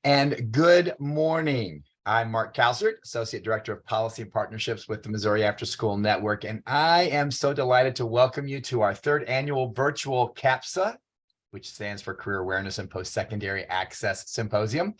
And good morning. I'm Mark Calsert, Associate Director of Policy and Partnerships with the Missouri After School Network, and I am so delighted to welcome you to our third annual virtual CAPSA, which stands for Career Awareness and Post-Secondary Access Symposium.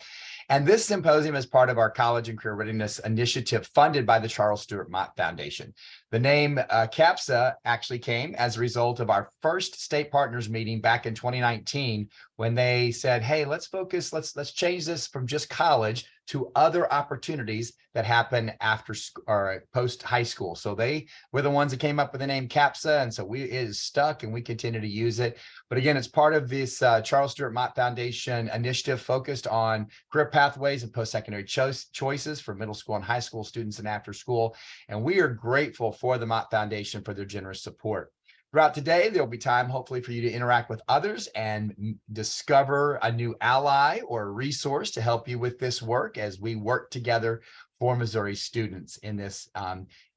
And this symposium is part of our College and Career Readiness Initiative funded by the Charles Stewart Mott Foundation. The name CAPSA actually came as a result of our first state partners meeting back in 2019, when they said, hey, let's focus, let's change this from just college to other opportunities that happen after or post high school. So they were the ones that came up with the name CAPSA, and so it is stuck and we continue to use it. But again, it's part of this Charles Stewart Mott Foundation initiative focused on career pathways and post-secondary choices for middle school and high school students and after school. And we are grateful for the Mott Foundation for their generous support. Throughout today, there'll be time, hopefully, for you to interact with others and discover a new ally or resource to help you with this work as we work together for Missouri students in this,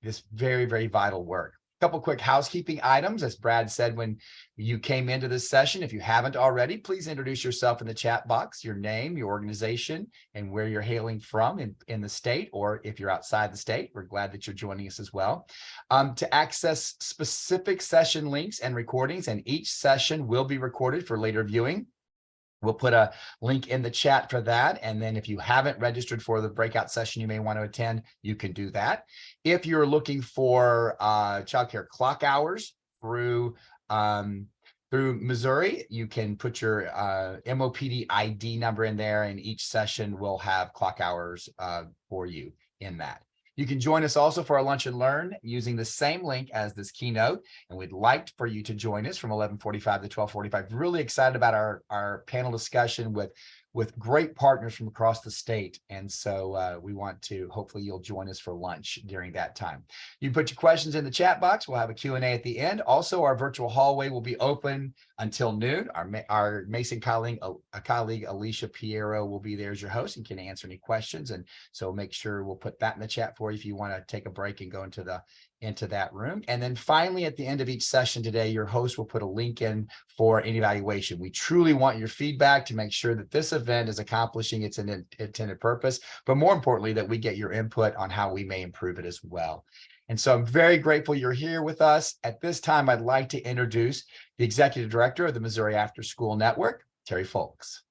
this very, very vital work. A couple quick housekeeping items. As Brad said when you came into this session, if you haven't already, please introduce yourself in the chat box, your name, your organization, and where you're hailing from in the state, or if you're outside the state, we're glad that you're joining us as well. To access specific session links and recordings, and each session will be recorded for later viewing. We'll put a link in the chat for that. And then if you haven't registered for the breakout session you may want to attend, you can do that. If you're looking for childcare clock hours through Missouri, you can put your MOPD ID number in there, and each session will have clock hours for you in that. You can join us also for our lunch and learn using the same link as this keynote. And we'd like for you to join us from 11:45 to 12:45. Really excited about our panel discussion with great partners from across the state. And so we want to, hopefully you'll join us for lunch during that time. You can put your questions in the chat box. We'll have a Q&A at the end. Also, our virtual hallway will be open until noon. Our Mason colleague Alicia Piero will be there as your host and can answer any questions. And so make sure we'll put that in the chat for you if you want to take a break and go into that room. And then finally, at the end of each session today, your host will put a link in for an evaluation. We truly want your feedback to make sure that this event is accomplishing its intended purpose, but more importantly, that we get your input on how we may improve it as well. And so I'm very grateful you're here with us. At this time, I'd like to introduce the Executive Director of the Missouri After School Network, Terry Folks.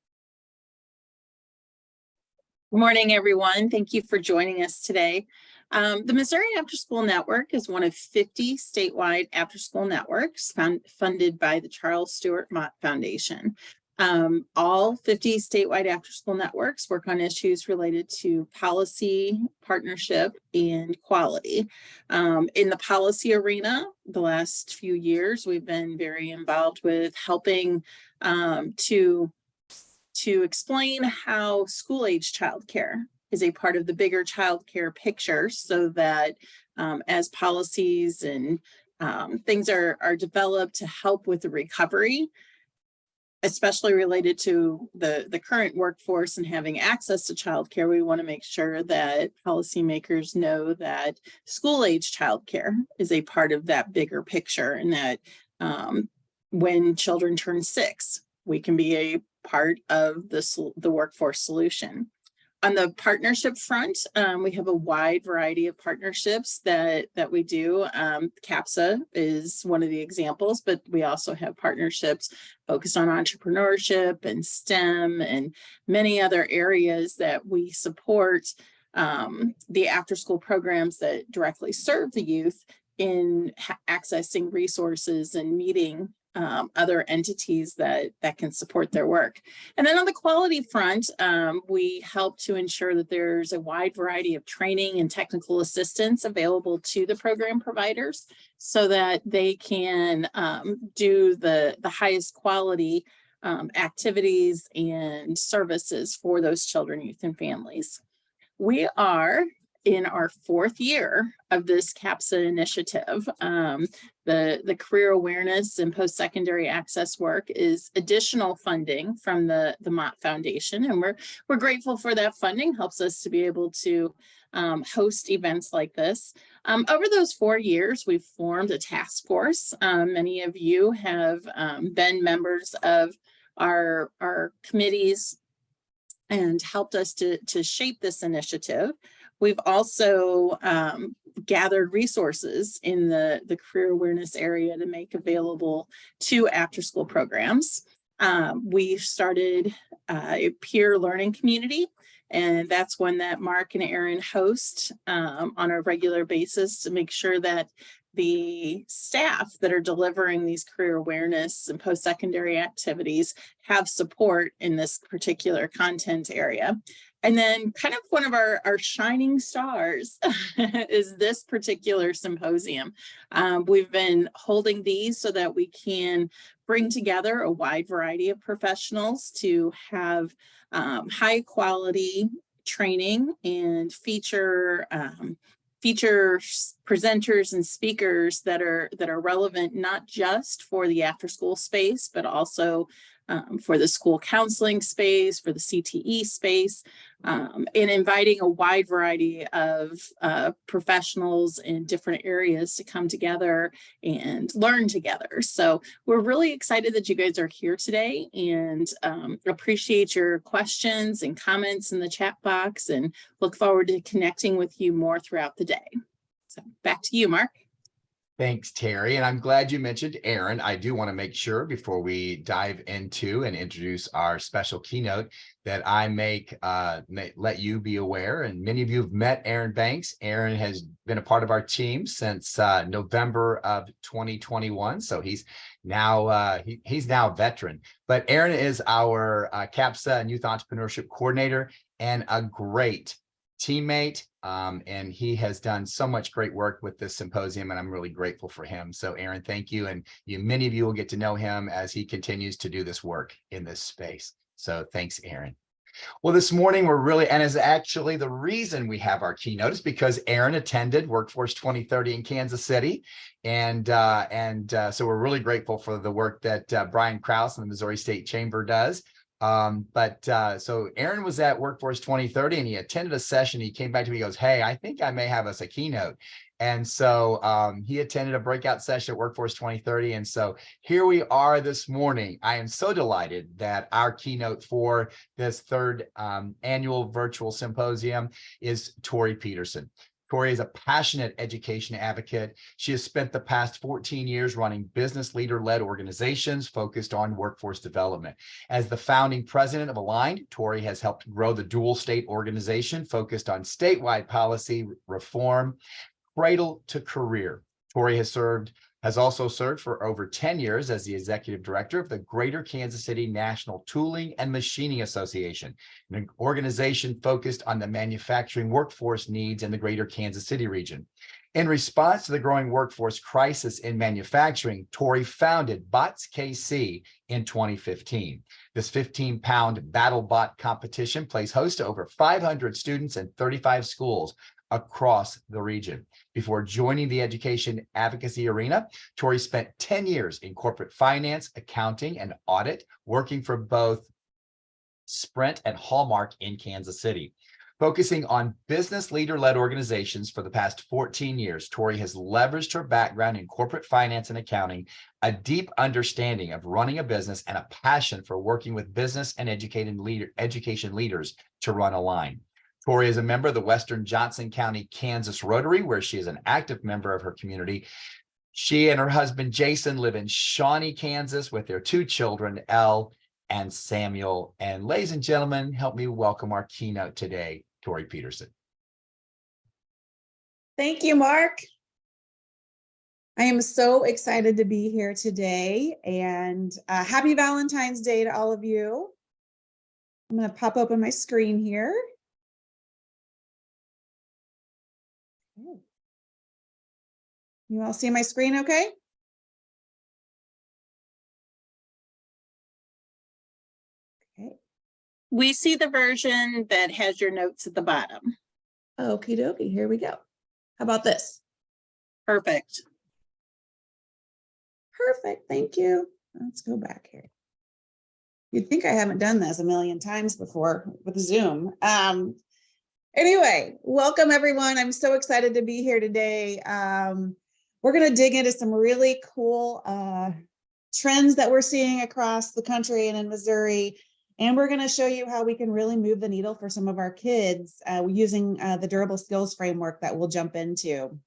Good morning, everyone. Thank you for joining us today. The Missouri After School Network is one of 50 statewide after-school networks funded by the Charles Stewart Mott Foundation. All 50 statewide after-school networks work on issues related to policy, partnership, and quality. In the policy arena, the last few years, we've been very involved with helping to explain how school-age childcare is a part of the bigger childcare picture, so that as policies and things are developed to help with the recovery, especially related to the current workforce and having access to childcare, we want to make sure that policymakers know that school-age childcare is a part of that bigger picture, and that when children turn 6, we can be a part of the workforce solution. On the partnership front, we have a wide variety of partnerships that we do. CAPSA is one of the examples, but we also have partnerships focused on entrepreneurship and STEM and many other areas that we support the after-school programs that directly serve the youth in accessing resources and meeting other entities that can support their work. And then on the quality front, we help to ensure that there's a wide variety of training and technical assistance available to the program providers so that they can do the highest quality activities and services for those children, youth, and families. We are in our 4th year of this CAPSA initiative. The career awareness and post-secondary access work is additional funding from the Mott Foundation, and we're grateful for that funding. Helps us to be able to host events like this. Over those 4 years, we've formed a task force. Many of you have been members of our committees and helped us to shape this initiative. We've also gathered resources in the career awareness area to make available to after-school programs. We've started a peer learning community, and that's one that Mark and Aaron host on a regular basis to make sure that the staff that are delivering these career awareness and post-secondary activities have support in this particular content area. And then kind of one of our shining stars is this particular symposium. We've been holding these so that we can bring together a wide variety of professionals to have high quality training and feature presenters and speakers that are relevant not just for the after school space, but also for the school counseling space, for the CTE space, and inviting a wide variety of professionals in different areas to come together and learn together. So we're really excited that you guys are here today, and appreciate your questions and comments in the chat box, and look forward to connecting with you more throughout the day. So back to you, Mark. Thanks, Terry. And I'm glad you mentioned Aaron. I do want to make sure before we dive into and introduce our special keynote that I let you be aware. And many of you have met Aaron Banks. Aaron has been a part of our team since November of 2021. So he's now a veteran. But Aaron is our CAPSA and Youth Entrepreneurship Coordinator and a great teammate, and he has done so much great work with this symposium, and I'm really grateful for him. So Aaron, thank you. And many of you will get to know him as he continues to do this work in this space. So thanks, Aaron. Well, this morning and is actually the reason we have our keynote is because Aaron attended Workforce 2030 in Kansas City. And so we're really grateful for the work that Brian Krause and the Missouri State Chamber does. So Aaron was at Workforce 2030 and he attended a session. He came back to me, he goes, "Hey, I think I may have us a keynote." And so he attended a breakout session at Workforce 2030. And so here we are this morning. I am so delighted that our keynote for this third annual virtual symposium is Torree Pederson. Torree is a passionate education advocate. She has spent the past 14 years running business leader-led organizations focused on workforce development. As the founding president of Aligned, Torree has helped grow the dual state organization focused on statewide policy reform, cradle to career. Torree has also served for over 10 years as the executive director of the Greater Kansas City National Tooling and Machining Association, an organization focused on the manufacturing workforce needs in the Greater Kansas City region. In response to the growing workforce crisis in manufacturing, Torree founded Bots KC in 2015. This 15-pound battle bot competition plays host to over 500 students in 35 schools across the region. Before joining the education advocacy arena, Torree spent 10 years in corporate finance, accounting, and audit, working for both Sprint and Hallmark in Kansas City. Focusing on business leader-led organizations for the past 14 years, Torree has leveraged her background in corporate finance and accounting, a deep understanding of running a business, and a passion for working with business and education leaders to run Align. Torree is a member of the Western Johnson County, Kansas Rotary, where she is an active member of her community. She and her husband, Jason, live in Shawnee, Kansas, with their two children, Elle and Samuel. And ladies and gentlemen, help me welcome our keynote today, Torree Pederson. Thank you, Mark. I am so excited to be here today, and happy Valentine's Day to all of you. I'm going to pop open my screen here. You all see my screen okay? Okay. We see the version that has your notes at the bottom. Okie dokie, here we go. How about this? Perfect. Perfect, thank you. Let's go back here. You'd think I haven't done this a million times before with Zoom. Anyway, welcome everyone. I'm so excited to be here today. We're going to dig into some really cool trends that we're seeing across the country and in Missouri And we're going to show you how we can really move the needle for some of our kids using the durable skills framework that we'll jump into.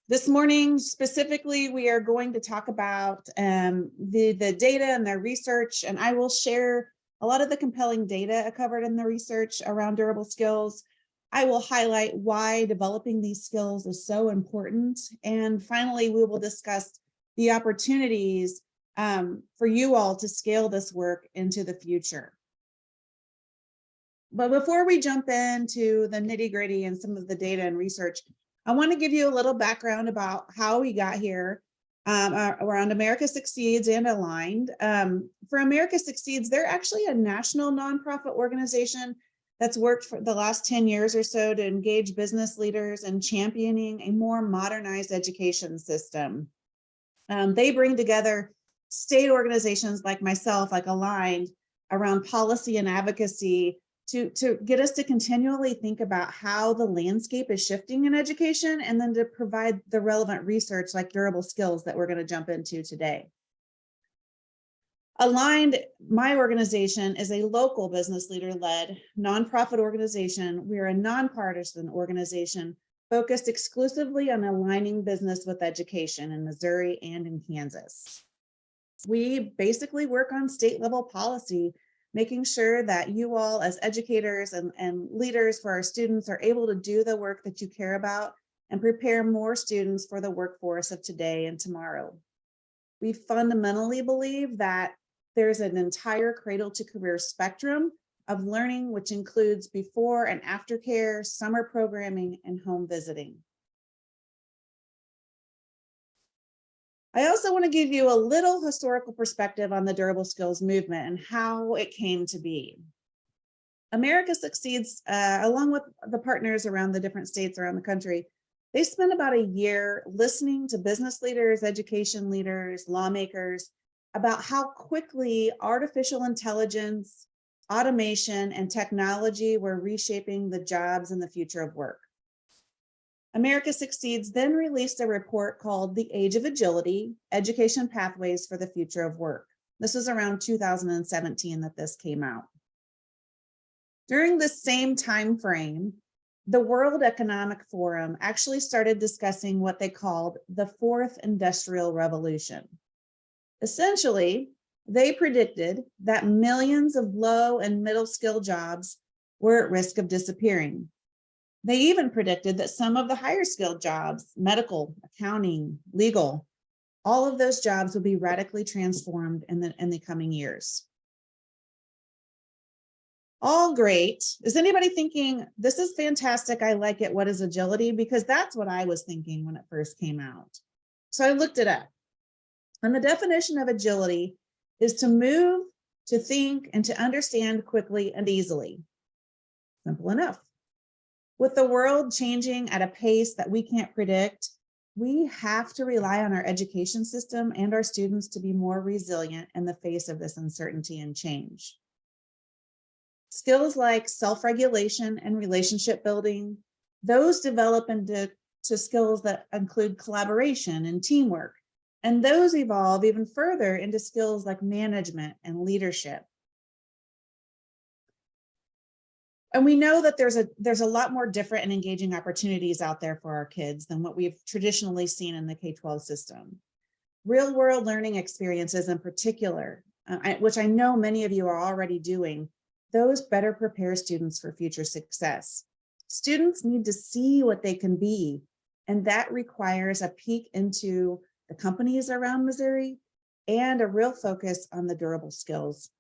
This morning, specifically, we are going to talk about the data and their research, and I will share a lot of the compelling data covered in the research around durable skills. I will highlight why developing these skills is so important. And finally, we will discuss the opportunities for you all to scale this work into the future. But before we jump into the nitty-gritty and some of the data and research, I want to give you a little background about how we got here around America Succeeds and Aligned. For America Succeeds, they're actually a national nonprofit organization that's worked for the last 10 years or so to engage business leaders in championing a more modernized education system. They bring together state organizations like myself, like Aligned, around policy and advocacy to get us to continually think about how the landscape is shifting in education, and then to provide the relevant research like durable skills that we're going to jump into today. Aligned, my organization, is a local business leader-led nonprofit organization. We are a nonpartisan organization focused exclusively on aligning business with education in Missouri and in Kansas. We basically work on state level policy, making sure that you all as educators and leaders for our students are able to do the work that you care about and prepare more students for the workforce of today and tomorrow. We fundamentally believe that there's an entire cradle to career spectrum of learning, which includes before and after care, summer programming, and home visiting. I also want to give you a little historical perspective on the durable skills movement and how it came to be. America Succeeds, along with the partners around the different states around the country, they spent about a year listening to business leaders, education leaders, lawmakers about how quickly artificial intelligence, automation, and technology were reshaping the jobs and the future of work. America Succeeds then released a report called The Age of Agility, Education Pathways for the Future of Work. This was around 2017 that this came out. During this same time frame, the World Economic Forum actually started discussing what they called the Fourth Industrial Revolution. Essentially, they predicted that millions of low and middle skill jobs were at risk of disappearing. They even predicted that some of the higher skilled jobs, medical, accounting, legal, all of those jobs would be radically transformed in the coming years. All great. Is anybody thinking, this is fantastic, I like it, what is agility? Because that's what I was thinking when it first came out. So I looked it up. And the definition of agility is to move, to think, and to understand quickly and easily. Simple enough. With the world changing at a pace that we can't predict, we have to rely on our education system and our students to be more resilient in the face of this uncertainty and change. Skills like self-regulation and relationship building, those develop into skills that include collaboration and teamwork, and those evolve even further into skills like management and leadership. And we know that there's a lot more different and engaging opportunities out there for our kids than what we've traditionally seen in the K-12 system. Real world learning experiences in particular, which I know many of you are already doing, those better prepare students for future success. Students need to see what they can be, and that requires a peek into the companies around Missouri and a real focus on the durable skills.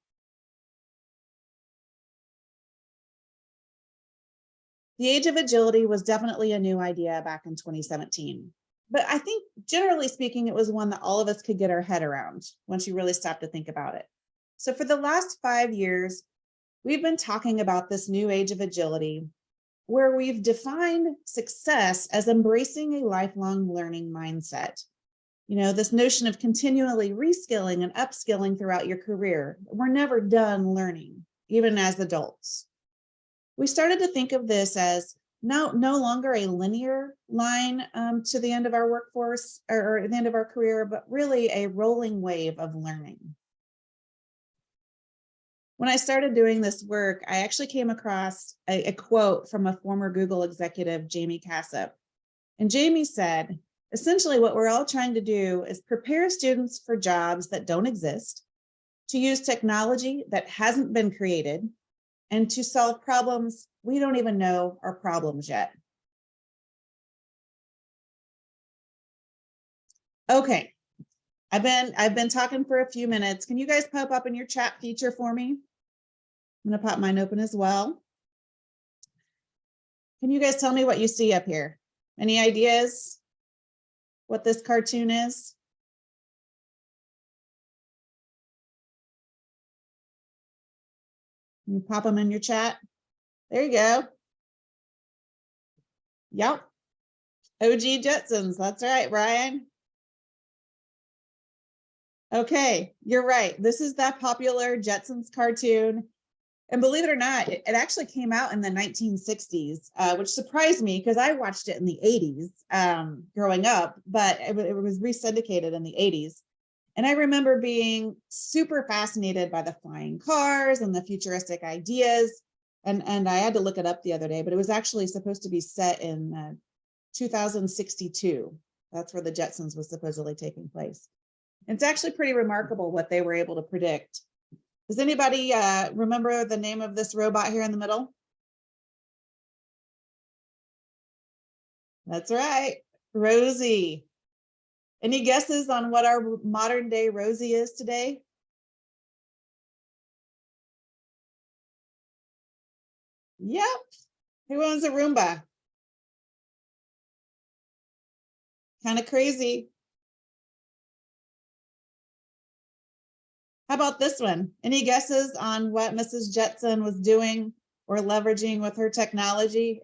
The Age of Agility was definitely a new idea back in 2017. But I think generally speaking, it was one that all of us could get our head around once you really stop to think about it. So for the last 5 years, we've been talking about this new age of agility, where we've defined success as embracing a lifelong learning mindset. You know, this notion of continually reskilling and upskilling throughout your career. We're never done learning, even as adults. We started to think of this as no longer a linear line to the end of our workforce or the end of our career, but really a rolling wave of learning. When I started doing this work, I actually came across a quote from a former Google executive, Jamie Cassip. And Jamie said, essentially what we're all trying to do is prepare students for jobs that don't exist, to use technology that hasn't been created, and to solve problems we don't even know are problems yet. Okay, I've been talking for a few minutes. Can you guys pop up in your chat feature for me? I'm gonna pop mine open as well. Can you guys tell me what you see up here? Any ideas what this cartoon is? You pop them in your chat. There you go. Yep. OG Jetsons. That's right, Ryan. Okay, you're right. This is that popular Jetsons cartoon. And believe it or not, it actually came out in the 1960s, which surprised me because I watched it in the 80s growing up, but it was re-syndicated in the 80s. And I remember being super fascinated by the flying cars and the futuristic ideas. And I had to look it up the other day, but it was actually supposed to be set in 2062. That's where the Jetsons was supposedly taking place. It's actually pretty remarkable what they were able to predict. Does anybody remember the name of this robot here in the middle? That's right, Rosie. Any guesses on what our modern day Rosie is today? Yep. Who owns a Roomba? Kind of crazy. How about this one? Any guesses on what Mrs. Jetson was doing or leveraging with her technology?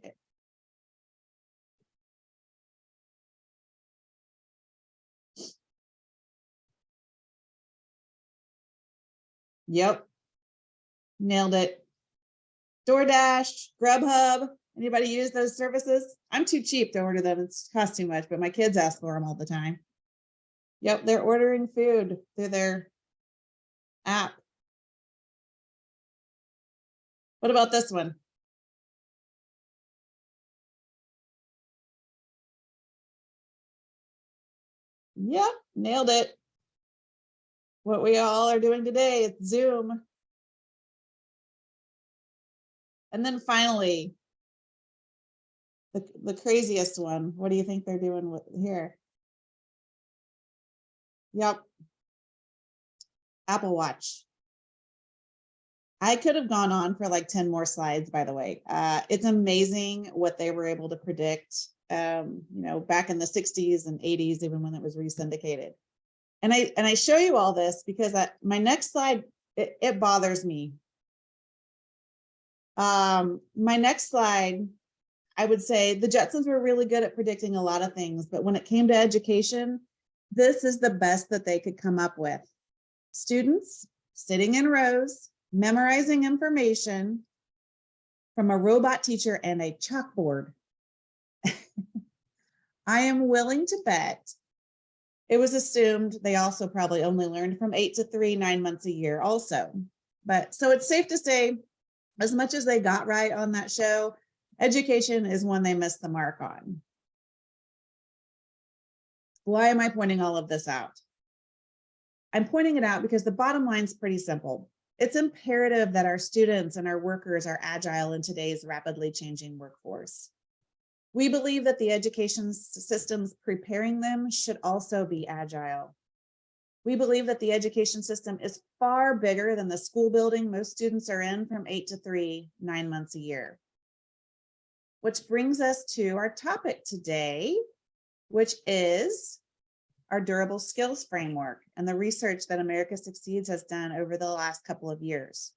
Yep. Nailed it. DoorDash, Grubhub. Anybody use those services? I'm too cheap to order them. It's cost too much, but my kids ask for them all the time. Yep, they're ordering food through their app. What about this one? Yep, nailed it. What we all are doing today is Zoom. And then finally, the craziest one. What do you think they're doing with here? Yep. Apple Watch. I could have gone on for like 10 more slides, by the way. It's amazing what they were able to predict, you know, back in the 60s and 80s, even when it was re-syndicated. And I show you all this because my next slide, it bothers me. My next slide, I would say the Jetsons were really good at predicting a lot of things, but when it came to education, this is the best that they could come up with. Students sitting in rows, memorizing information from a robot teacher and a chalkboard. I am willing to bet it was assumed they also probably only learned from 8 to 3, 9 months a year also. But so it's safe to say, as much as they got right on that show, education is one they missed the mark on. Why am I pointing all of this out? I'm pointing it out because the bottom line is pretty simple. It's imperative that our students and our workers are agile in today's rapidly changing workforce. We believe that the education systems preparing them should also be agile. We believe that the education system is far bigger than the school building most students are in from 8 to 3, 9 months a year. Which brings us to our topic today, which is our durable skills framework and the research that America Succeeds has done over the last couple of years.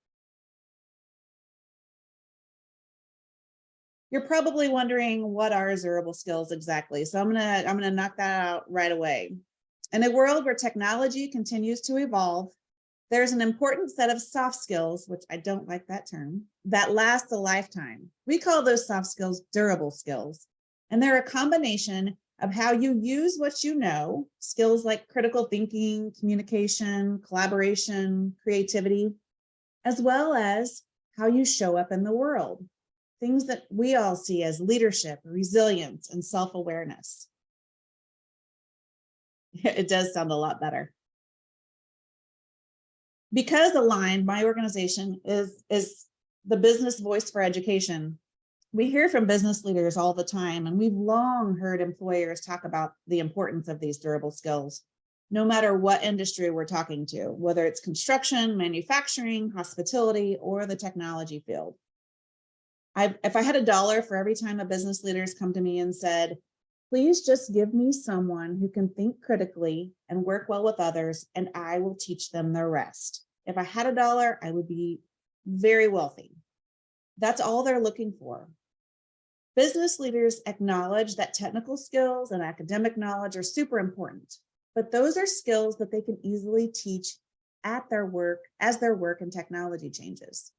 You're probably wondering what are durable skills exactly. So I'm gonna knock that out right away. In a world where technology continues to evolve, there's an important set of soft skills, which I don't like that term, that last a lifetime. We call those soft skills durable skills. And they're a combination of how you use what you know, skills like critical thinking, communication, collaboration, creativity, as well as how you show up in the world, things that we all see as leadership, resilience, and self-awareness. It does sound a lot better. Because Aligned, my organization, is the business voice for education, we hear from business leaders all the time, and we've long heard employers talk about the importance of these durable skills, no matter what industry we're talking to, whether it's construction, manufacturing, hospitality, or the technology field. If I had $1 for every time a business leader's come to me and said, please just give me someone who can think critically and work well with others, and I will teach them the rest. If I had $1, I would be very wealthy. That's all they're looking for. Business leaders acknowledge that technical skills and academic knowledge are super important, but those are skills that they can easily teach at their work as their work and technology changes.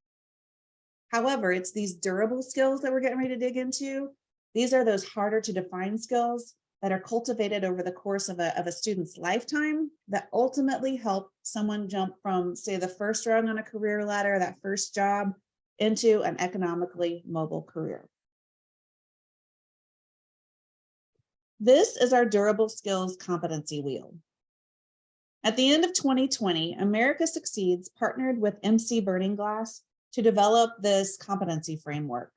However, it's these durable skills that we're getting ready to dig into. These are those harder to define skills that are cultivated over the course of a student's lifetime that ultimately help someone jump from, say, the first rung on a career ladder, that first job, into an economically mobile career. This is our durable skills competency wheel. At the end of 2020, America Succeeds partnered with MC Burning Glass to develop this competency framework.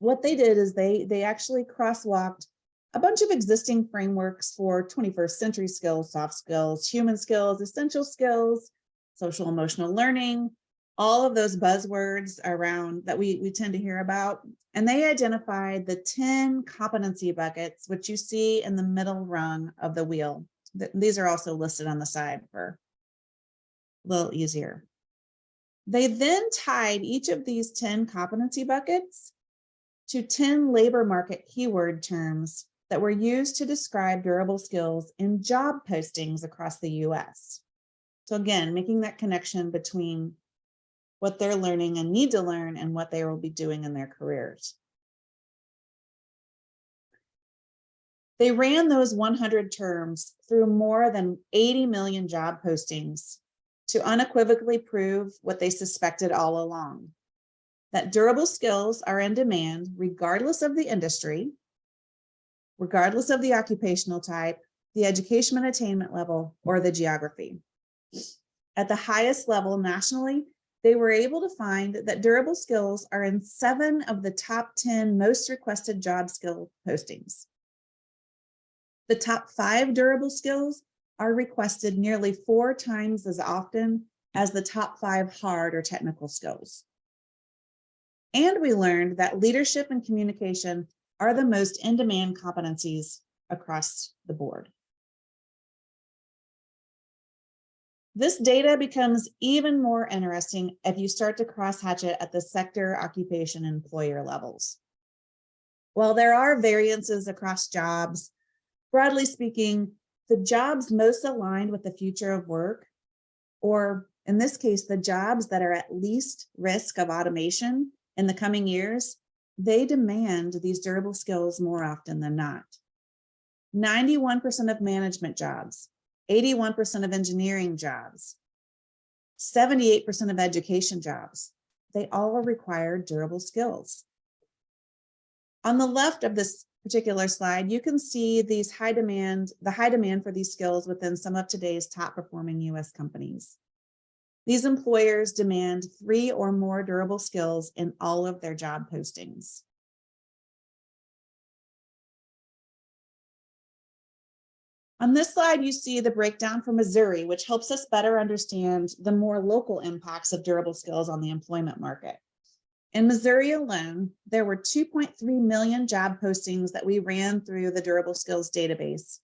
What they did is they actually crosswalked a bunch of existing frameworks for 21st century skills, soft skills, human skills, essential skills, social emotional learning, all of those buzzwords around that we tend to hear about. And they identified the 10 competency buckets, which you see in the middle rung of the wheel. These are also listed on the side for a little easier. They then tied each of these 10 competency buckets to 10 labor market keyword terms that were used to describe durable skills in job postings across the US. So again, making that connection between what they're learning and need to learn and what they will be doing in their careers. They ran those 100 terms through more than 80 million job postings to unequivocally prove what they suspected all along, that durable skills are in demand regardless of the industry, regardless of the occupational type, the education and attainment level, or the geography. At the highest level nationally, they were able to find that durable skills are in 7 of the top 10 most requested job skill postings. The top 5 durable skills are requested nearly 4 times as often as the top 5 hard or technical skills. And we learned that leadership and communication are the most in-demand competencies across the board. This data becomes even more interesting if you start to crosshatch it at the sector, occupation, and employer levels. While there are variances across jobs, broadly speaking, the jobs most aligned with the future of work, or in this case, the jobs that are at least risk of automation in the coming years, they demand these durable skills more often than not. 91% of management jobs, 81% of engineering jobs, 78% of education jobs, they all require durable skills. On the left of this particular slide, you can see the high demand for these skills within some of today's top performing US companies. These employers demand 3 or more durable skills in all of their job postings. On this slide, you see the breakdown for Missouri, which helps us better understand the more local impacts of durable skills on the employment market. In Missouri alone, there were 2.3 million job postings that we ran through the durable skills database.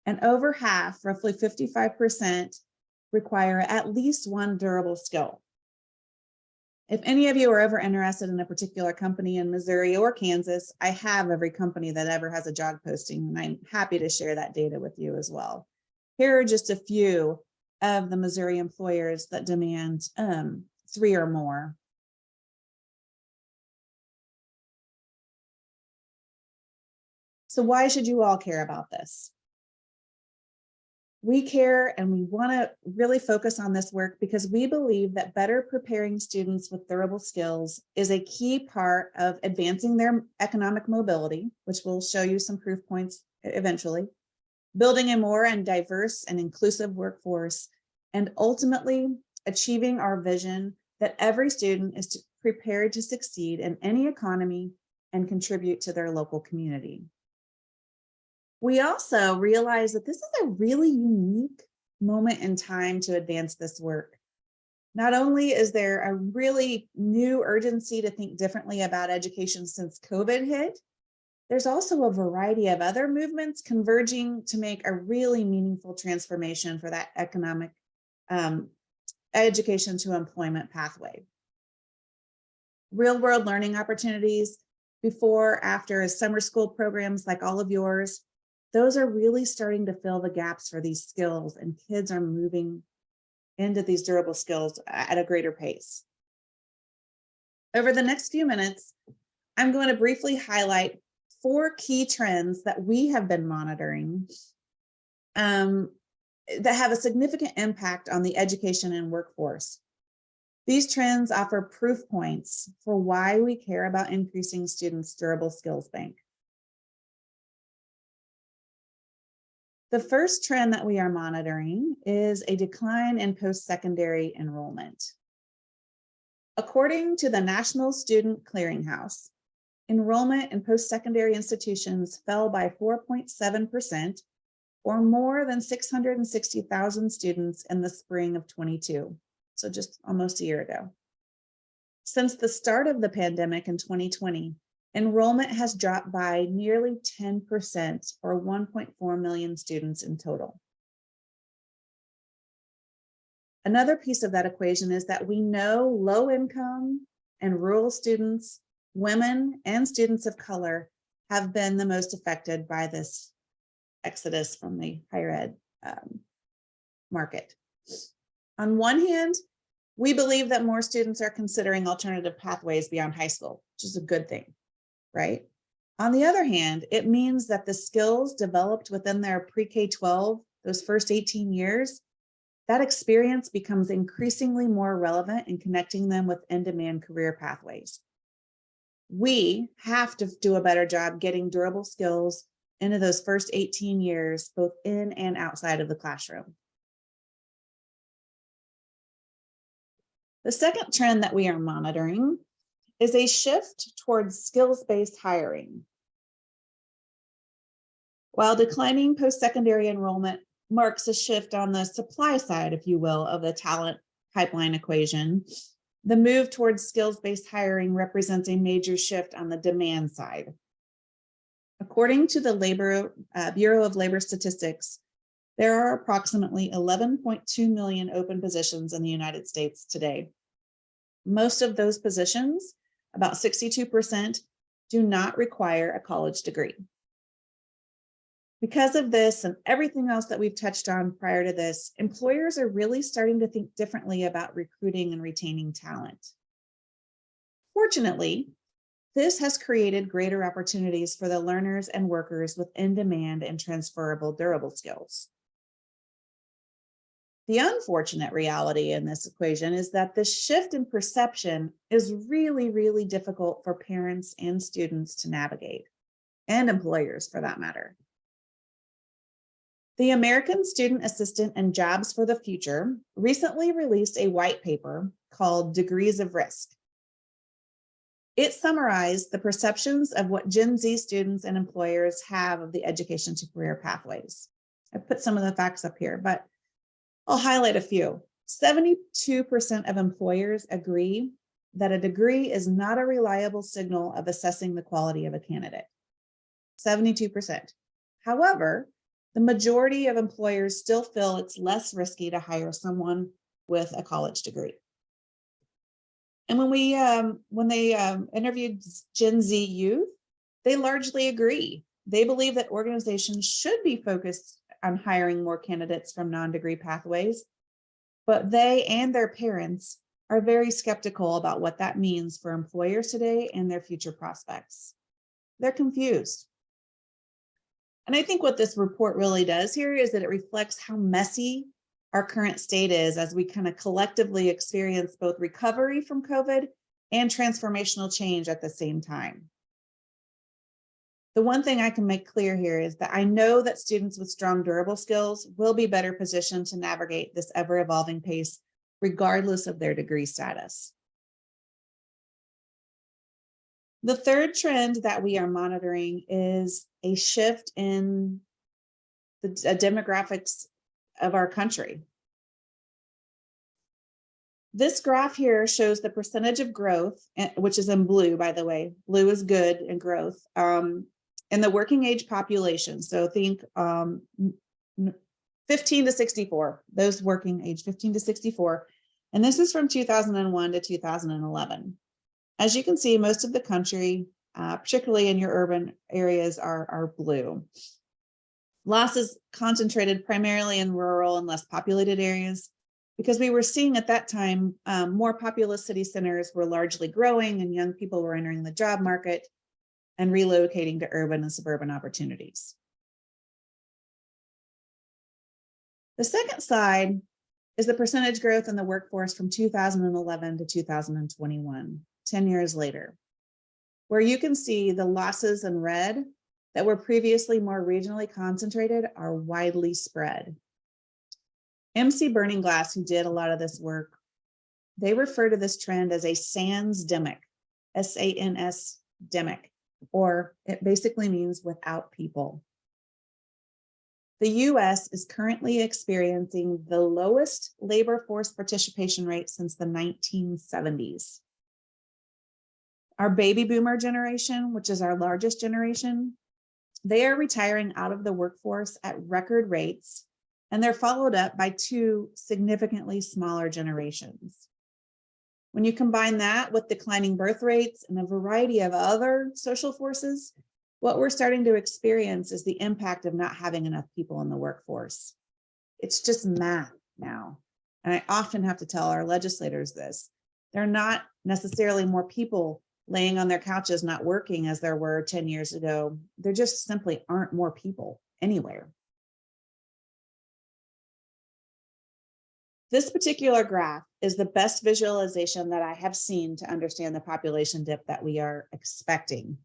And over half, roughly 55%, require at least 1 durable skill. If any of you are ever interested in a particular company in Missouri or Kansas, I have every company that ever has a job posting, and I'm happy to share that data with you as well. Here are just a few of the Missouri employers that demand 3 or more. So why should you all care about this? We care and we want to really focus on this work because we believe that better preparing students with durable skills is a key part of advancing their economic mobility, which we'll show you some proof points eventually, building a more and diverse and inclusive workforce, and ultimately achieving our vision that every student is prepared to succeed in any economy and contribute to their local community. We also realize that this is a really unique moment in time to advance this work. Not only is there a really new urgency to think differently about education since COVID hit, there's also a variety of other movements converging to make a really meaningful transformation for that economic education to employment pathway. Real-world learning opportunities before, after summer school programs like all of yours, those are really starting to fill the gaps for these skills, and kids are moving into these durable skills at a greater pace. Over the next few minutes, I'm going to briefly highlight 4 key trends that we have been monitoring that have a significant impact on the education and workforce. These trends offer proof points for why we care about increasing students' durable skills bank. The first trend that we are monitoring is a decline in post-secondary enrollment. According to the National Student Clearinghouse, enrollment in post-secondary institutions fell by 4.7%, or more than 660,000 students in the spring of 22, so just almost a year ago. Since the start of the pandemic in 2020, enrollment has dropped by nearly 10%, or 1.4 million students in total. Another piece of that equation is that we know low income and rural students, women, and students of color have been the most affected by this exodus from the higher ed market. On one hand, we believe that more students are considering alternative pathways beyond high school, which is a good thing, right? On the other hand, it means that the skills developed within their pre-K-12, those first 18 years, that experience becomes increasingly more relevant in connecting them with in-demand career pathways. We have to do a better job getting durable skills into those first 18 years, both in and outside of the classroom. The second trend that we are monitoring is a shift towards skills-based hiring. While declining post-secondary enrollment marks a shift on the supply side, if you will, of the talent pipeline equation, the move towards skills-based hiring represents a major shift on the demand side. According to the Bureau of Labor Statistics, there are approximately 11.2 million open positions in the United States today. Most of those positions, about 62%, do not require a college degree. Because of this and everything else that we've touched on prior to this, employers are really starting to think differently about recruiting and retaining talent. Fortunately, this has created greater opportunities for the learners and workers with in-demand and transferable durable skills. The unfortunate reality in this equation is that the shift in perception is really, really difficult for parents and students to navigate, and employers for that matter. The American Student Assistant and Jobs for the Future recently released a white paper called Degrees of Risk. It summarized the perceptions of what Gen Z students and employers have of the education to career pathways. I put some of the facts up here, but I'll highlight a few. 72% of employers agree that a degree is not a reliable signal of assessing the quality of a candidate. 72%. However, the majority of employers still feel it's less risky to hire someone with a college degree. And when they interviewed Gen Z youth, they largely agree. They believe that organizations should be focused on hiring more candidates from non-degree pathways, but they and their parents are very skeptical about what that means for employers today and their future prospects. They're confused. And I think what this report really does here is that it reflects how messy our current state is as we kind of collectively experience both recovery from COVID and transformational change at the same time. The one thing I can make clear here is that I know that students with strong durable skills will be better positioned to navigate this ever-evolving pace, regardless of their degree status. The third trend that we are monitoring is a shift in the demographics of our country. This graph here shows the percentage of growth, which is in blue, by the way. Blue is good in growth, in the working age population. So think 15 to 64, those working age 15 to 64. And this is from 2001 to 2011. As you can see, most of the country, particularly in your urban areas, are blue. Loss is concentrated primarily in rural and less populated areas, because we were seeing at that time, more populous city centers were largely growing and young people were entering the job market and relocating to urban and suburban opportunities. The second slide is the percentage growth in the workforce from 2011 to 2021, 10 years later, where you can see the losses in red that were previously more regionally concentrated are widely spread. MC Burning Glass, who did a lot of this work, they refer to this trend as a SANS-demic, S-A-N-S-demic, or it basically means without people. The US is currently experiencing the lowest labor force participation rate since the 1970s. Our baby boomer generation, which is our largest generation, they are retiring out of the workforce at record rates, and they're followed up by two significantly smaller generations. When you combine that with declining birth rates and a variety of other social forces, what we're starting to experience is the impact of not having enough people in the workforce. It's just math now. And I often have to tell our legislators this. They're not necessarily more people laying on their couches not working as there were 10 years ago. There just simply aren't more people anywhere. This particular graph is the best visualization that I have seen to understand the population dip that we are expecting.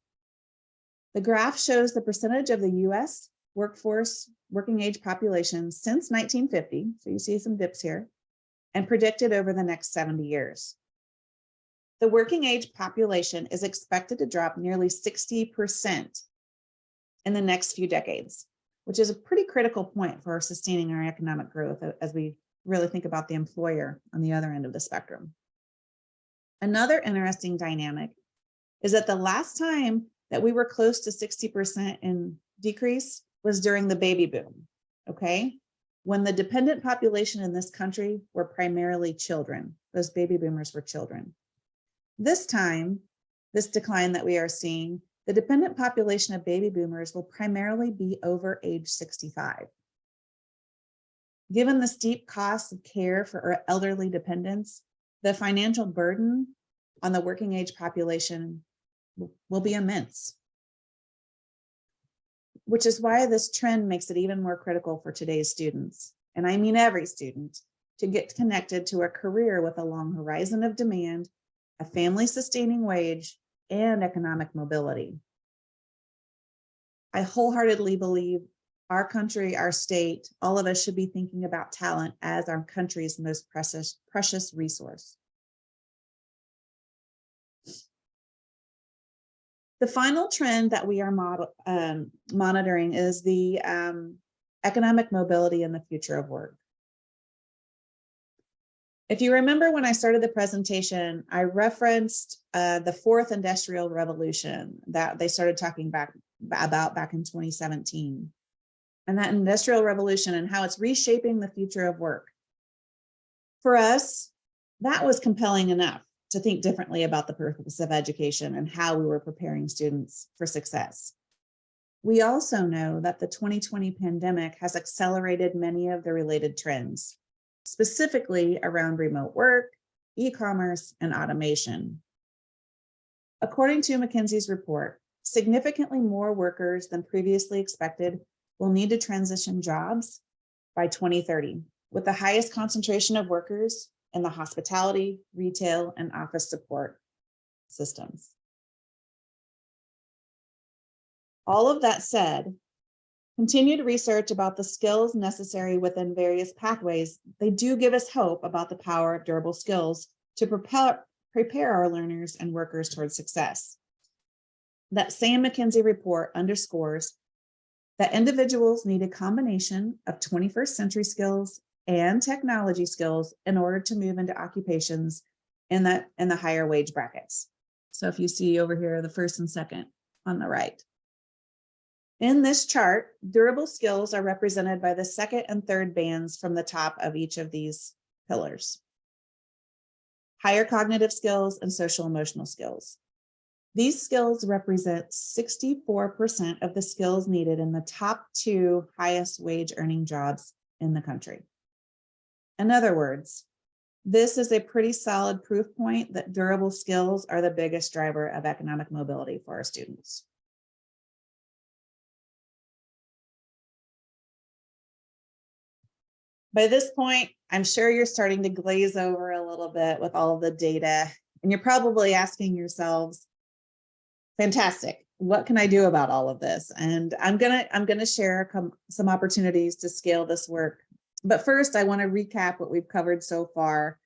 The graph shows the percentage of the US workforce working age population since 1950, so you see some dips here, and predicted over the next 70 years. The working age population is expected to drop nearly 60% in the next few decades, which is a pretty critical point for sustaining our economic growth as we really think about the employer on the other end of the spectrum. Another interesting dynamic is that the last time that we were close to 60% in decrease was during the baby boom, okay? When the dependent population in this country were primarily children. Those baby boomers were children. This time, this decline that we are seeing, the dependent population of baby boomers will primarily be over age 65. Given the steep costs of care for our elderly dependents, the financial burden on the working age population will be immense, which is why this trend makes it even more critical for today's students, and I mean every student, to get connected to a career with a long horizon of demand, a family-sustaining wage, and economic mobility. I wholeheartedly believe our country, our state, all of us should be thinking about talent as our country's most precious resource. The final trend that we are monitoring is the economic mobility and the future of work. If you remember when I started the presentation, I referenced the fourth industrial revolution that they started talking about back in 2017. And that industrial revolution and how it's reshaping the future of work. For us, that was compelling enough to think differently about the purpose of education and how we were preparing students for success. We also know that the 2020 pandemic has accelerated many of the related trends, specifically around remote work, e-commerce, and automation. According to McKinsey's report, significantly more workers than previously expected will need to transition jobs by 2030, with the highest concentration of workers in the hospitality, retail, and office support systems. All of that said, continued research about the skills necessary within various pathways, they do give us hope about the power of durable skills to prepare our learners and workers towards success. That same McKinsey report underscores that individuals need a combination of 21st century skills and technology skills in order to move into occupations in the higher wage brackets. So if you see over here, the first and second on the right. In this chart, durable skills are represented by the second and third bands from the top of each of these pillars. Higher cognitive skills and social emotional skills. These skills represent 64% of the skills needed in the top 2 highest wage earning jobs in the country. In other words, this is a pretty solid proof point that durable skills are the biggest driver of economic mobility for our students. By this point, I'm sure you're starting to glaze over a little bit with all of the data, and you're probably asking yourselves, fantastic, what can I do about all of this? And I'm gonna share some opportunities to scale this work. But first, I want to recap what we've covered so far.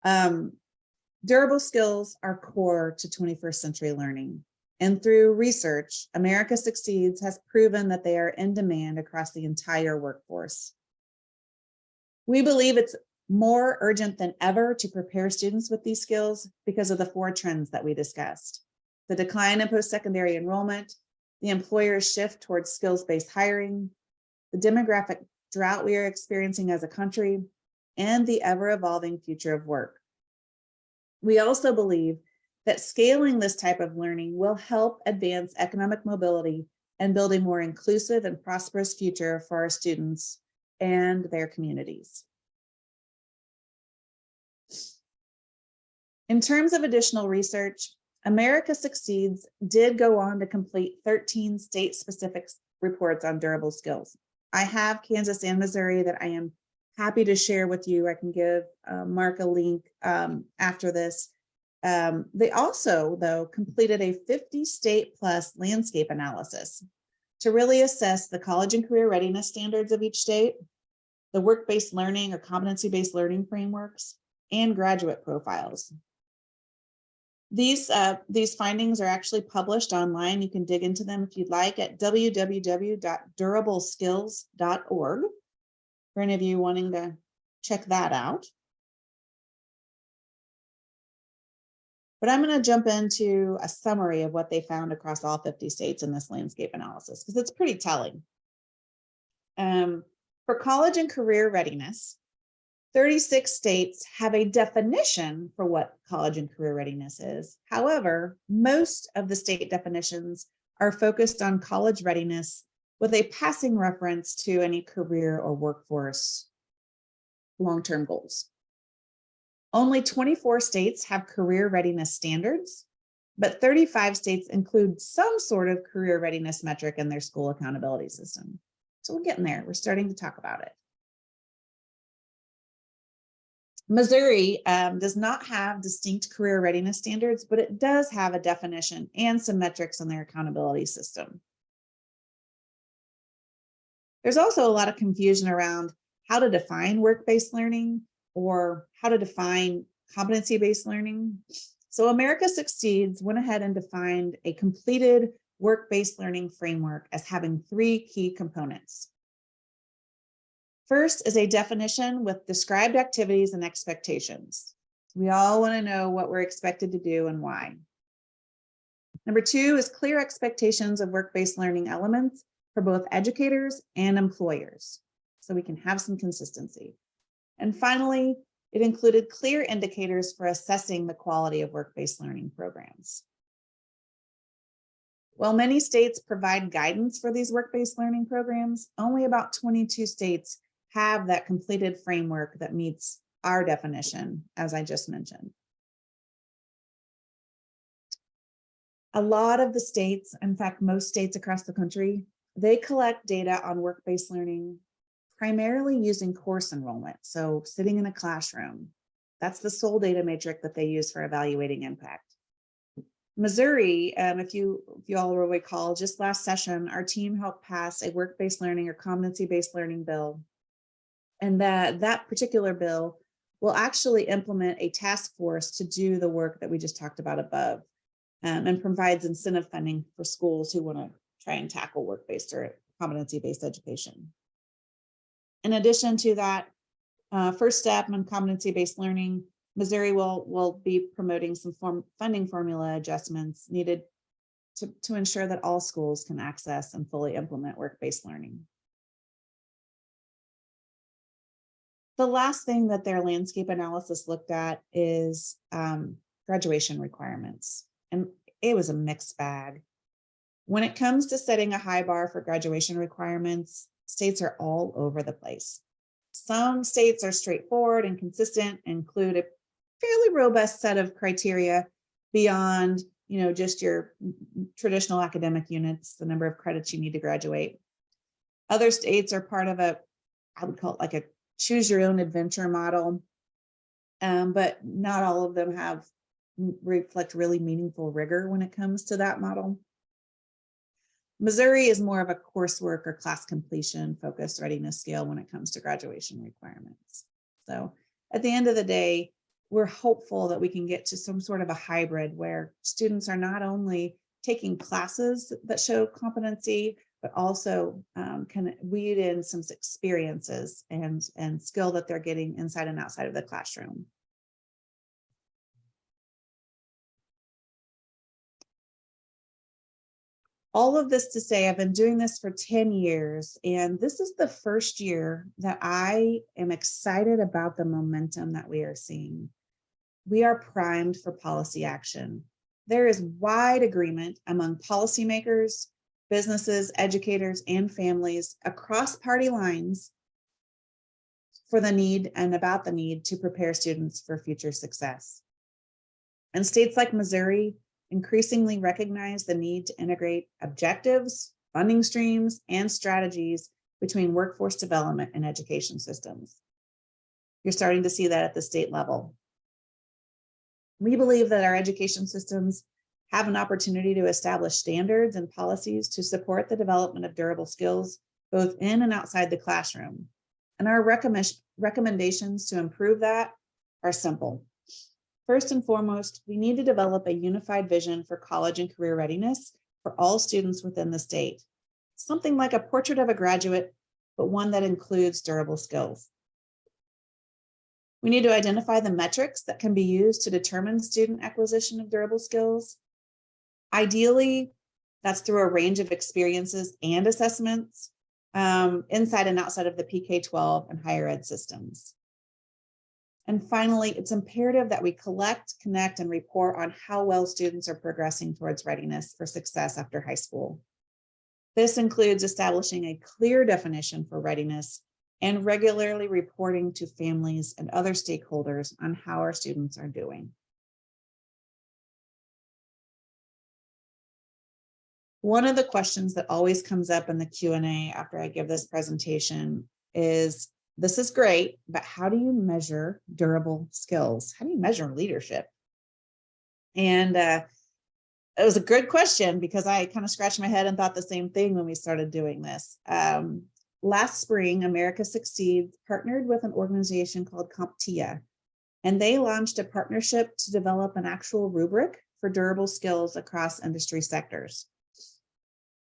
Durable skills are core to 21st century learning. And through research, America Succeeds has proven that they are in demand across the entire workforce. We believe it's more urgent than ever to prepare students with these skills because of the 4 trends that we discussed: the decline in post-secondary enrollment, the employer's shift towards skills-based hiring, the demographic drought we are experiencing as a country, and the ever-evolving future of work. We also believe that scaling this type of learning will help advance economic mobility and build a more inclusive and prosperous future for our students and their communities. In terms of additional research, America Succeeds did go on to complete 13 state-specific reports on durable skills. I have Kansas and Missouri that I am happy to share with you. I can give Mark a link after this. They also, though, completed a 50-state-plus landscape analysis to really assess the college and career readiness standards of each state, the work-based learning or competency-based learning frameworks, and graduate profiles. These findings are actually published online. You can dig into them if you'd like at www.durableskills.org for any of you wanting to check that out. But I'm going to jump into a summary of what they found across all 50 states in this landscape analysis, because it's pretty telling. For college and career readiness, 36 states have a definition for what college and career readiness is. However, most of the state definitions are focused on college readiness with a passing reference to any career or workforce long-term goals. Only 24 states have career readiness standards, but 35 states include some sort of career readiness metric in their school accountability system. So we're getting there. We're starting to talk about it. Missouri does not have distinct career readiness standards, but it does have a definition and some metrics in their accountability system. There's also a lot of confusion around how to define work-based learning or how to define competency-based learning. So America Succeeds went ahead and defined a completed work-based learning framework as having 3 key components. First is a definition with described activities and expectations. We all want to know what we're expected to do and why. Number 2 is clear expectations of work-based learning elements for both educators and employers, so we can have some consistency. And finally, it included clear indicators for assessing the quality of work-based learning programs. While many states provide guidance for these work-based learning programs, only about 22 states have that completed framework that meets our definition, as I just mentioned. A lot of the states, in fact, most states across the country, They collect data on work-based learning primarily using course enrollment. So sitting in a classroom, that's the sole data metric that they use for evaluating impact. Missouri, if you all will recall, just last session, our team helped pass a work-based learning or competency-based learning bill. And that particular bill will actually implement a task force to do the work that we just talked about above, and provides incentive funding for schools who want to try and tackle work-based or competency-based education. In addition to that, first step in competency-based learning, Missouri will be promoting some funding formula adjustments needed to ensure that all schools can access and fully implement work-based learning. The last thing that their landscape analysis looked at is graduation requirements, and it was a mixed bag. When it comes to setting a high bar for graduation requirements, states are all over the place. Some states are straightforward and consistent, include a fairly robust set of criteria beyond, just your traditional academic units, the number of credits you need to graduate. Other states are part of I would call it like a choose your own adventure model, but not all of them reflect really meaningful rigor when it comes to that model. Missouri is more of a coursework or class completion focused readiness scale when it comes to graduation requirements. So at the end of the day, we're hopeful that we can get to some sort of a hybrid where students are not only taking classes that show competency, but also can weed in some experiences and skill that they're getting inside and outside of the classroom. All of this to say, I've been doing this for 10 years, and this is the first year that I am excited about the momentum that we are seeing. We are primed for policy action. There is wide agreement among policymakers, businesses, educators, and families across party lines for the need and about the need to prepare students for future success. And states like Missouri increasingly recognize the need to integrate objectives, funding streams, and strategies between workforce development and education systems. You're starting to see that at the state level. We believe that our education systems have an opportunity to establish standards and policies to support the development of durable skills, both in and outside the classroom. And our recommendations to improve that are simple. First and foremost, we need to develop a unified vision for college and career readiness for all students within the state. Something like a portrait of a graduate, but one that includes durable skills. We need to identify the metrics that can be used to determine student acquisition of durable skills. Ideally, that's through a range of experiences and assessments inside and outside of the PK-12 and higher ed systems. And finally, it's imperative that we collect, connect, and report on how well students are progressing towards readiness for success after high school. This includes establishing a clear definition for readiness and regularly reporting to families and other stakeholders on how our students are doing. One of the questions that always comes up in the Q&A after I give this presentation is, this is great, but how do you measure durable skills? How do you measure leadership? And it was a good question because I kind of scratched my head and thought the same thing when we started doing this. Last spring, America Succeeds partnered with an organization called CAPSA, and they launched a partnership to develop an actual rubric for durable skills across industry sectors.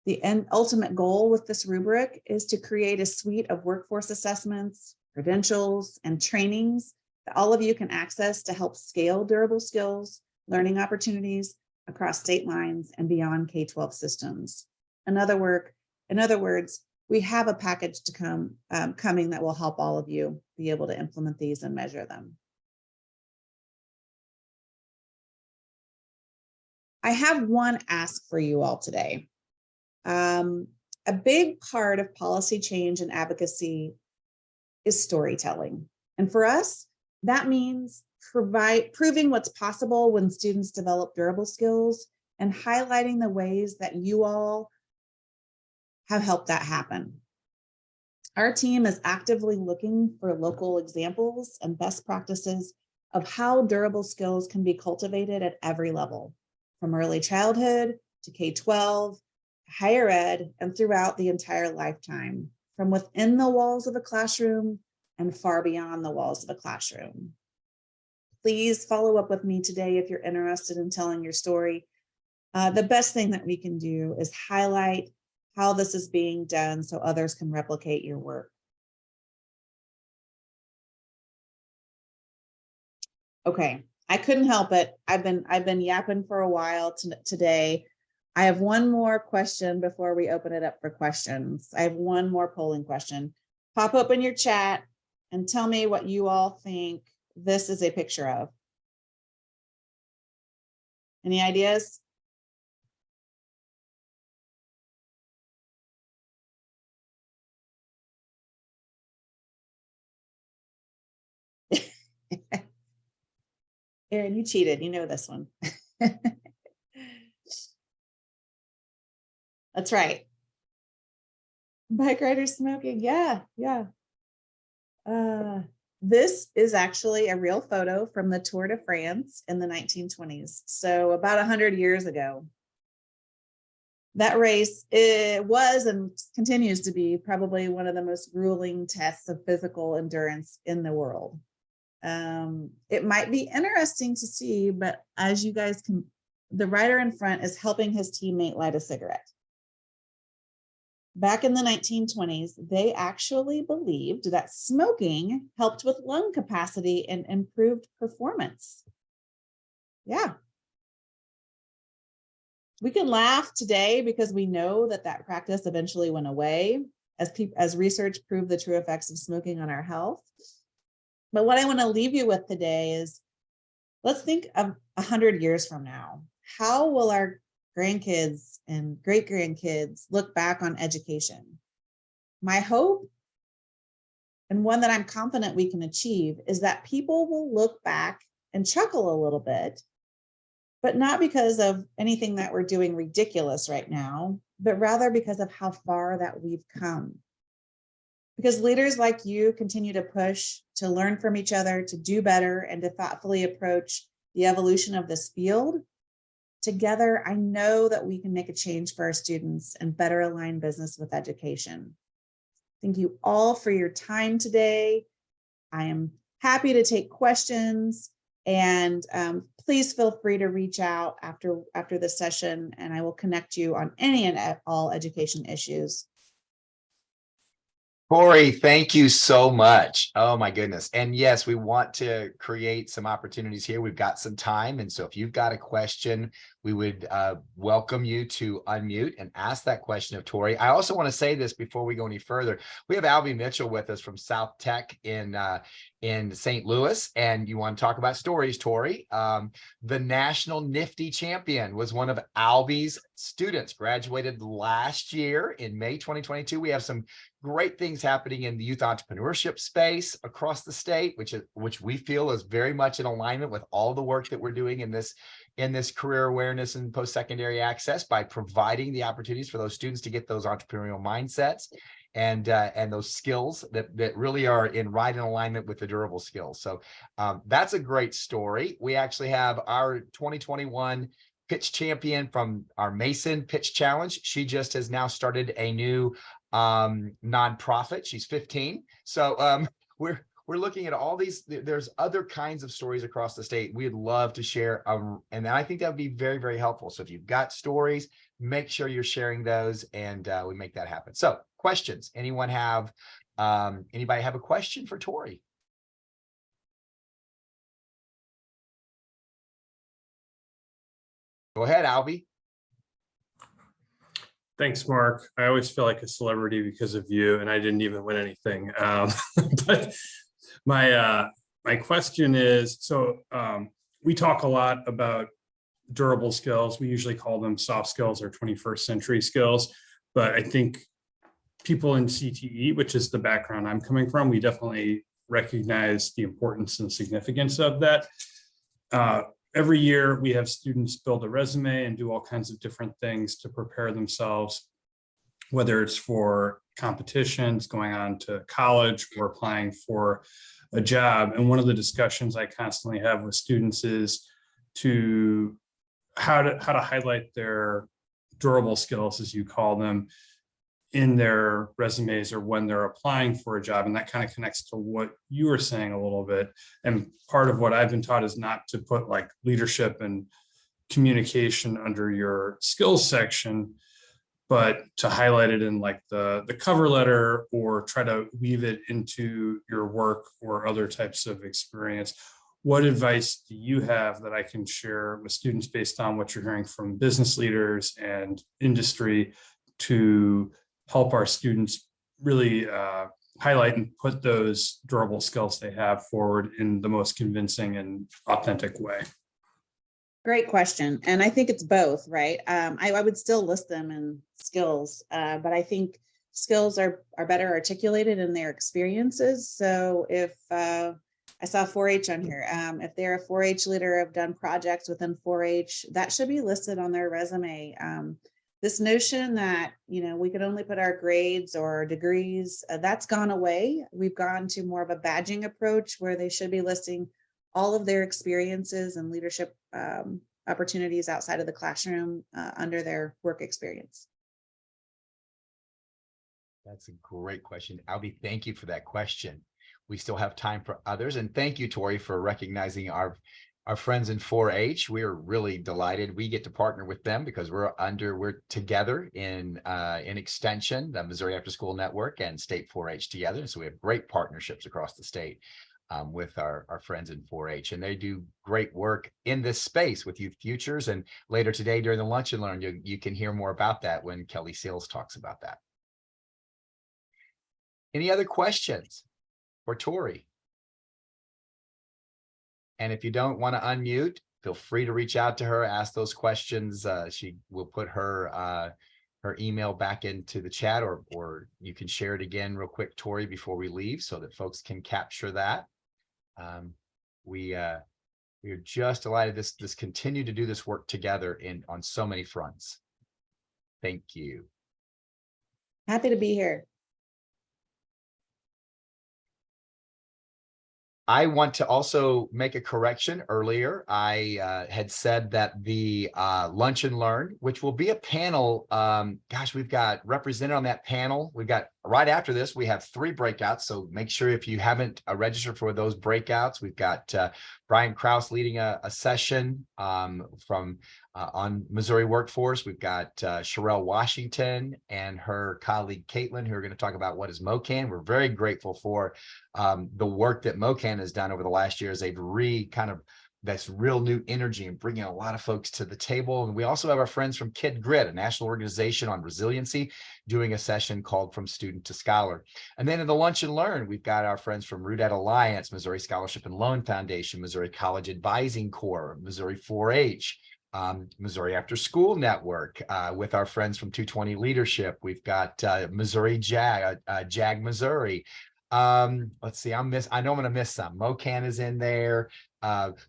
The ultimate goal with this rubric is to create a suite of workforce assessments, credentials, and trainings that all of you can access to help scale durable skills, learning opportunities across state lines and beyond K-12 systems. In other words, we have a package to coming that will help all of you be able to implement these and measure them. I have one ask for you all today. A big part of policy change and advocacy is storytelling. And for us, that means proving what's possible when students develop durable skills and highlighting the ways that you all have helped that happen. Our team is actively looking for local examples and best practices of how durable skills can be cultivated at every level, from early childhood to K-12, higher ed, and throughout the entire lifetime, from within the walls of a classroom and far beyond the walls of a classroom. Please follow up with me today if you're interested in telling your story. The best thing that we can do is highlight how this is being done so others can replicate your work. Okay, I couldn't help it. I've been yapping for a while today. I have one more question before we open it up for questions. I have one more polling question. Pop open your chat and tell me what you all think this is a picture of. Any ideas? Erin, you cheated. You know this one. That's right. Bike riders smoking. Yeah. This is actually a real photo from the Tour de France in the 1920s. So about 100 years ago. That race, it was and continues to be probably one of the most grueling tests of physical endurance in the world. It might be interesting to see, but as you guys can, the rider in front is helping his teammate light a cigarette. Back in the 1920s, they actually believed that smoking helped with lung capacity and improved performance. Yeah. We can laugh today because we know that that practice eventually went away as research proved the true effects of smoking on our health. But what I want to leave you with today is, let's think of 100 years from now. How will our grandkids and great-grandkids look back on education? My hope, and one that I'm confident we can achieve, is that people will look back and chuckle a little bit, but not because of anything that we're doing ridiculous right now, but rather because of how far that we've come. Because leaders like you continue to push, to learn from each other, to do better, and to thoughtfully approach the evolution of this field. Together, I know that we can make a change for our students and better align business with education. Thank you all for your time today. I am happy to take questions, and please feel free to reach out after this session, and I will connect you on any and all education issues. Torree, thank you so much. Oh my goodness. And yes, we want to create some opportunities here. We've got some time. And so if you've got a question, we would welcome you to unmute and ask that question of Torree. I also want to say this before we go any further. We have Albie Mitchell with us from South Tech in St. Louis. And you want to talk about stories, Torree. The National Nifty Champion was one of Albie's students, graduated last year in May 2022. We have some great things happening in the youth entrepreneurship space across the state, which we feel is very much in alignment with all the work that we're doing in this career awareness and post-secondary access, by providing the opportunities for those students to get those entrepreneurial mindsets and those skills that really are right in alignment with the durable skills. So that's a great story. We actually have our 2021 pitch champion from our Mason Pitch Challenge. She just has now started a new nonprofit. She's 15. So we're looking at all these. There's other kinds of stories across the state. We'd love to share, and I think that would be very, very helpful. So if you've got stories, make sure you're sharing those, and we make that happen. So questions? Anybody have a question for Torree? Go ahead, Albie. Thanks, Mark. I always feel like a celebrity because of you, and I didn't even win anything. But my question is, so we talk a lot about durable skills. We usually call them soft skills or 21st century skills. But I think people in CTE, which is the background I'm coming from, we definitely recognize the importance and significance of that. Every year we have students build a resume and do all kinds of different things to prepare themselves whether it's for competitions, going on to college, or applying for a job. And one of the discussions I constantly have with students is to how to highlight their durable skills, as you call them, in their resumes or when they're applying for a job. And that kind of connects to what you were saying a little bit. And part of what I've been taught is not to put like leadership and communication under your skills section, but to highlight it in like the cover letter, or try to weave it into your work or other types of experience. What advice do you have that I can share with students based on what you're hearing from business leaders and industry to help our students really highlight and put those durable skills they have forward in the most convincing and authentic way? Great question. And I think it's both, right? I would still list them in skills, but I think skills are better articulated in their experiences. So if I saw 4-H on here, if they're a 4-H leader, have done projects within 4-H, that should be listed on their resume. This notion that, we could only put our grades or degrees, that's gone away. We've gone to more of a badging approach where they should be listing all of their experiences and leadership opportunities outside of the classroom under their work experience. That's a great question. Albie, thank you for that question. We still have time for others. And thank you, Torree, for recognizing our friends in 4-H. We're really delighted. We get to partner with them because we're together in Extension, the Missouri After School Network, and State 4-H together. So we have great partnerships across the state with our friends in 4-H, and they do great work in this space with Youth Futures. And later today during the Lunch and Learn, you can hear more about that when Kelly Seals talks about that. Any other questions for Torree? And if you don't want to unmute, feel free to reach out to her, ask those questions. She will put her email back into the chat, or you can share it again real quick, Torree, before we leave so that folks can capture that. We are just delighted this continue to do this work together on so many fronts. Thank you. Happy to be here. I want to also make a correction. Earlier, I had said that the Lunch and Learn, which will be a panel, we've got represented on that panel. We've got right after this, we have 3 breakouts. So make sure if you haven't registered for those breakouts, we've got Brian Krause leading a session on Missouri workforce. We've got Sherelle Washington and her colleague Caitlin, who are going to talk about what is MOCAN. We're very grateful for the work that MOCAN has done over the last years. They've that's real new energy and bringing a lot of folks to the table. And we also have our friends from Kid Grit, a national organization on resiliency, doing a session called From Student to Scholar. And then in the Lunch and Learn, we've got our friends from Root Alliance, Missouri Scholarship and Loan Foundation, Missouri College Advising Corps, Missouri 4-H, Missouri After School Network, with our friends from 220 Leadership. We've got Missouri JAG Missouri. Let's see, I know I'm going to miss some. MOCAN is in there.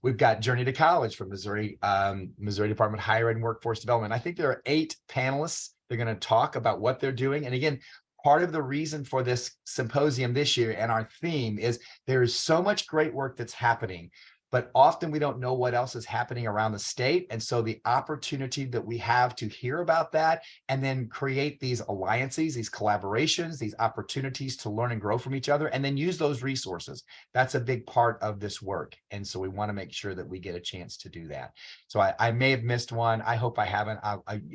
We've got Journey to College from Missouri Department of Higher Ed and Workforce Development. I think there are 8 panelists. They're going to talk about what they're doing. And again, part of the reason for this symposium this year and our theme is there is so much great work that's happening, but often we don't know what else is happening around the state. And so the opportunity that we have to hear about that and then create these alliances, these collaborations, these opportunities to learn and grow from each other, and then use those resources. That's a big part of this work. And so we want to make sure that we get a chance to do that. So I may have missed one. I hope I haven't.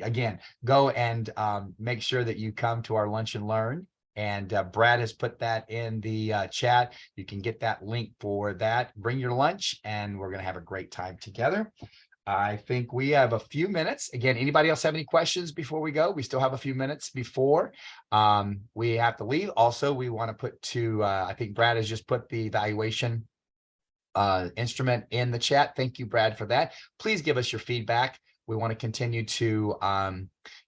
Again, go and make sure that you come to our Lunch and Learn. And Brad has put that in the chat. You can get that link for that. Bring your lunch, and we're going to have a great time together. I think we have a few minutes. Again, anybody else have any questions before we go? We still have a few minutes before we have to leave. Also, we want to put I think Brad has just put the evaluation instrument in the chat. Thank you, Brad, for that. Please give us your feedback. We want to continue to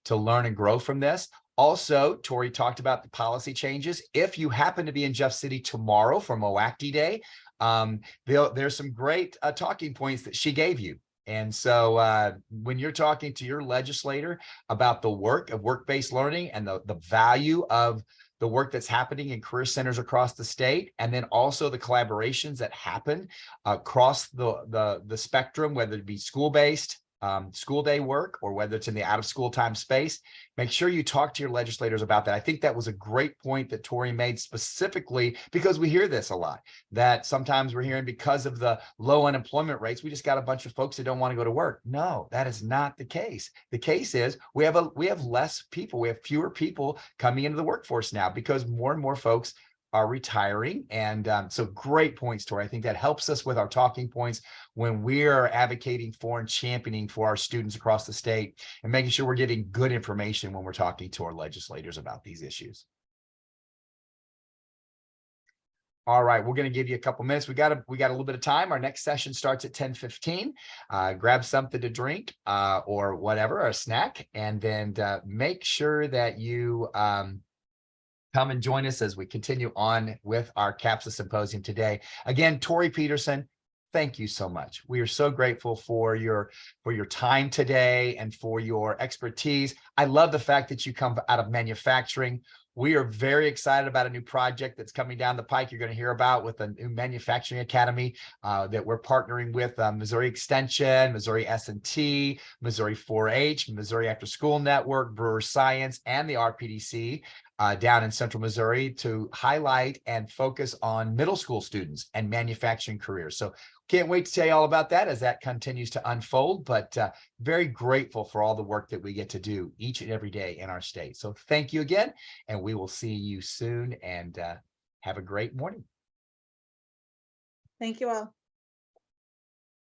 learn and grow from this. Also, Torree talked about the policy changes. If you happen to be in Jeff City tomorrow for MOACD Day, there's some great talking points that she gave you. And so when you're talking to your legislator about the work of work-based learning and the value of the work that's happening in career centers across the state, and then also the collaborations that happen across the spectrum, whether it be school-based, school day work, or whether it's in the out of school time space, make sure you talk to your legislators about that. I think that was a great point that Torree made, specifically because we hear this a lot, that sometimes we're hearing because of the low unemployment rates, we just got a bunch of folks that don't want to go to work. No, that is not the case. The case is we have less people, we have fewer people coming into the workforce now because more and more folks are retiring. And so great points, Torree. I think that helps us with our talking points when we're advocating for and championing for our students across the state, and making sure we're getting good information when we're talking to our legislators about these issues. All right, we're going to give you a couple minutes. We got a little bit of time. Our next session starts at 10:15. Grab something to drink or whatever, or a snack, and then make sure that you come and join us as we continue on with our CAPSA Symposium today. Again, Torree Pederson, thank you so much. We are so grateful for your time today and for your expertise. I love the fact that you come out of manufacturing. We are very excited about a new project that's coming down the pike. You're going to hear about with a new manufacturing academy that we're partnering with Missouri Extension, Missouri S&T, Missouri 4-H, Missouri After School Network, Brewer Science, and the RPDC down in Central Missouri to highlight and focus on middle school students and manufacturing careers. So can't wait to tell you all about that as that continues to unfold, but very grateful for all the work that we get to do each and every day in our state. So thank you again, and we will see you soon, and have a great morning. Thank you all.